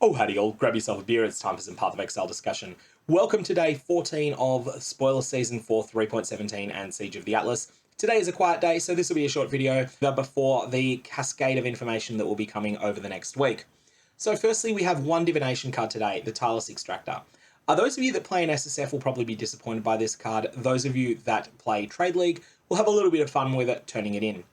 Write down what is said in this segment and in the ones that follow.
Oh, howdy all, grab yourself a beer, it's time for some Path of Exile discussion. Welcome to day 14 of Spoiler Season for 3.17 and Siege of the Atlas. Today is a quiet day, so this will be a short video before the cascade of information that will be coming over the next week. So firstly, we have one divination card today, the Tireless Extractor. Those of you that play in SSF will probably be disappointed by this card. Those of you that play Trade League will have a little bit of fun with it, turning it in.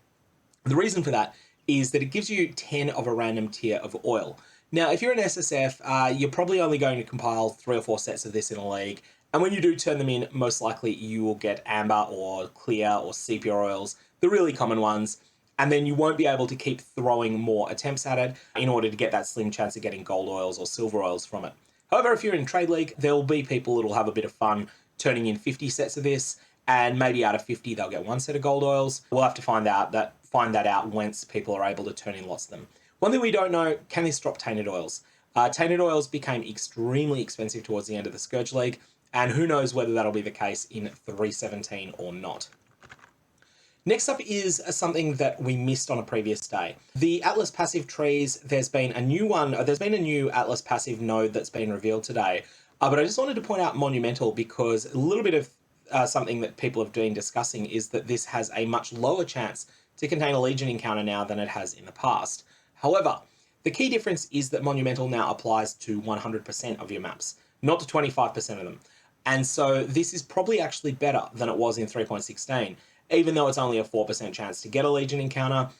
The reason for that is that it gives you 10 of a random tier of oil. Now, if you're an SSF, you're probably only going to compile 3 or 4 sets of this in a league, and when you do turn them in, most likely you will get amber or clear or sepia oils, the really common ones, and then you won't be able to keep throwing more attempts at it in order to get that slim chance of getting gold oils or silver oils from it. However, if you're in Trade League, there will be people that will have a bit of fun turning in 50 sets of this, and maybe out of 50 they'll get 1 set of gold oils. We'll have to find that out once people are able to turn in lots of them. One thing we don't know, can this drop Tainted Oils? Tainted Oils became extremely expensive towards the end of the Scourge League, and who knows whether that'll be the case in 3.17 or not. Next up is something that we missed on a previous day. The Atlas passive trees, there's been a new Atlas passive node that's been revealed today, but I just wanted to point out Monumental because a little bit of something that people have been discussing is that this has a much lower chance to contain a Legion encounter now than it has in the past. However, the key difference is that Monumental now applies to 100% of your maps, not to 25% of them. And so this is probably actually better than it was in 3.16. Even though it's only a 4% chance to get a Legion encounter,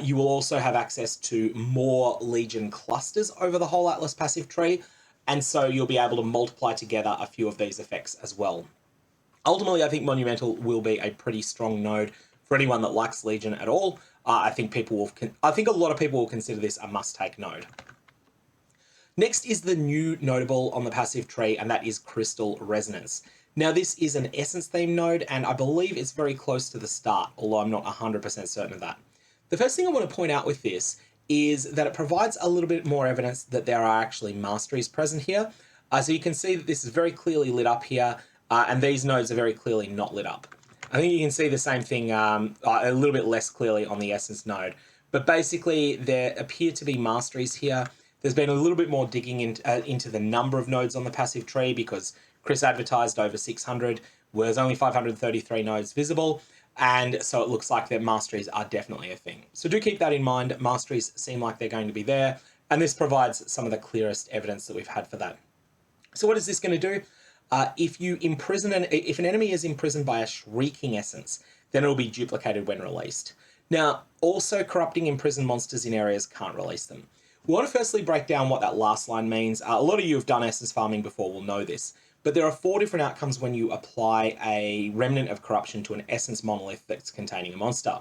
you will also have access to more Legion clusters over the whole Atlas passive tree, and so you'll be able to multiply together a few of these effects as well. Ultimately, I think Monumental will be a pretty strong node for anyone that likes Legion at all. I think a lot of people will consider this a must-take node. Next is the new notable on the passive tree, and that is Crystal Resonance. Now, this is an Essence theme node, and I believe it's very close to the start, although I'm not 100% certain of that. The first thing I want to point out with this is that it provides a little bit more evidence that there are actually masteries present here. So you can see that this is very clearly lit up here, and these nodes are very clearly not lit up. I think you can see the same thing a little bit less clearly on the Essence node. But basically, there appear to be masteries here. There's been a little bit more digging into the number of nodes on the passive tree because Chris advertised over 600, where there's only 533 nodes visible. And so it looks like that masteries are definitely a thing. So do keep that in mind. Masteries seem like they're going to be there. And this provides some of the clearest evidence that we've had for that. So what is this going to do? If an enemy is imprisoned by a Shrieking Essence, then it'll be duplicated when released. Now, also corrupting imprisoned monsters in areas can't release them. We want to firstly break down what that last line means. A lot of you have done Essence farming before will know this, but there are 4 different outcomes when you apply a Remnant of Corruption to an Essence monolith that's containing a monster.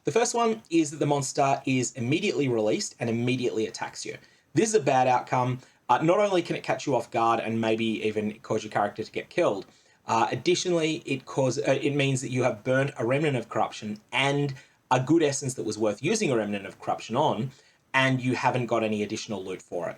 The first one is that the monster is immediately released and immediately attacks you. This is a bad outcome. Not only can it catch you off guard and maybe even cause your character to get killed, additionally, it means that you have burnt a Remnant of Corruption and a good Essence that was worth using a Remnant of Corruption on, and you haven't got any additional loot for it.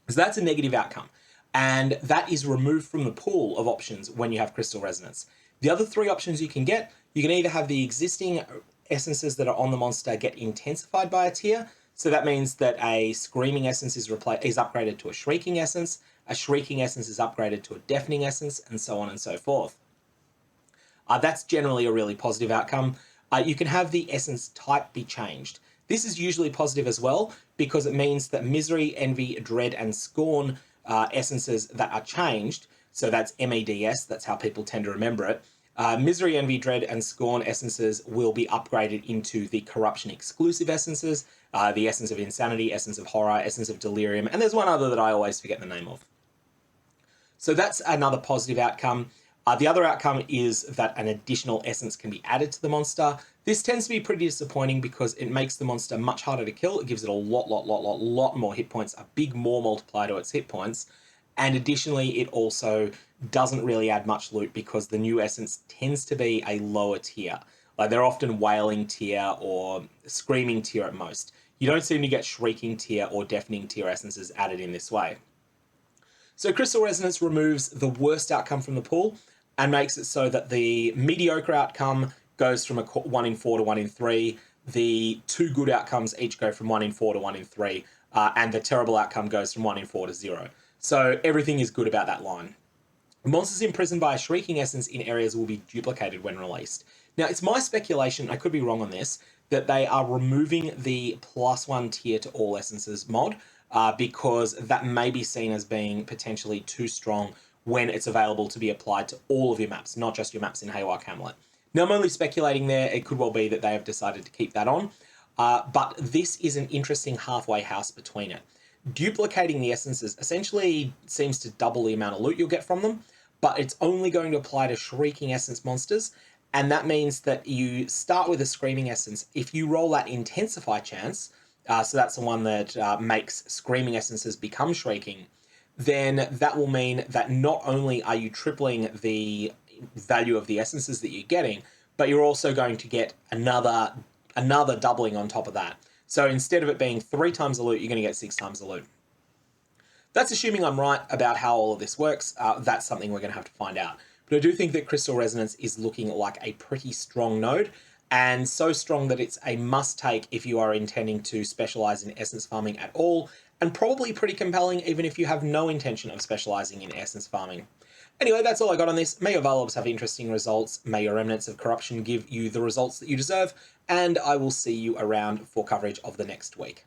So that's a negative outcome, and that is removed from the pool of options when you have Crystal Resonance. The other 3 options you can either have the existing Essences that are on the monster get intensified by a tier. So that means that a Screaming Essence is upgraded to a Shrieking Essence, a Shrieking Essence is upgraded to a Deafening Essence, and so on and so forth. That's generally a really positive outcome. You can have the Essence type be changed. This is usually positive as well because it means that Misery, Envy, Dread, and Scorn Essences that are changed, so that's MEDS, that's how people tend to remember it, Misery, Envy, Dread, and Scorn Essences will be upgraded into the Corruption exclusive Essences, the Essence of Insanity, Essence of Horror, Essence of Delirium, and there's one other that I always forget the name of. So that's another positive outcome. The other outcome is that an additional Essence can be added to the monster. This tends to be pretty disappointing because it makes the monster much harder to kill. It gives it a lot more hit points, a big more multiplier to its hit points. And additionally, it also doesn't really add much loot because the new Essence tends to be a lower tier. Like they're often Wailing tier or Screaming tier at most. You don't seem to get Shrieking tier or Deafening tier Essences added in this way. So Crystal Resonance removes the worst outcome from the pool and makes it so that the mediocre outcome goes from a 1 in 4 to 1 in 3. The 2 good outcomes each go from 1 in 4 to 1 in 3. and the terrible outcome goes from 1 in 4 to 0. So everything is good about that line. Monsters imprisoned by a Shrieking Essence in areas will be duplicated when released. Now, it's my speculation, I could be wrong on this, that they are removing the +1 tier to all essences mod, because that may be seen as being potentially too strong when it's available to be applied to all of your maps, not just your maps in Haywire Camelot. Now, I'm only speculating there. It could well be that they have decided to keep that on, but this is an interesting halfway house between it. Duplicating the essences essentially seems to double the amount of loot you'll get from them, but it's only going to apply to Shrieking Essence monsters, and that means that you start with a Screaming Essence. If you roll that Intensify chance, so that's the one that makes Screaming Essences become Shrieking, then that will mean that not only are you tripling the value of the essences that you're getting, but you're also going to get another doubling on top of that. So instead of it being 3 times the loot, you're going to get 6 times the loot. That's assuming I'm right about how all of this works. That's something we're going to have to find out. But I do think that Crystal Resonance is looking like a pretty strong node, and so strong that it's a must-take if you are intending to specialize in essence farming at all, and probably pretty compelling even if you have no intention of specializing in essence farming. Anyway, that's all I got on this. May your Varlogs have interesting results. May your Remnants of Corruption give you the results that you deserve. And I will see you around for coverage of the next week.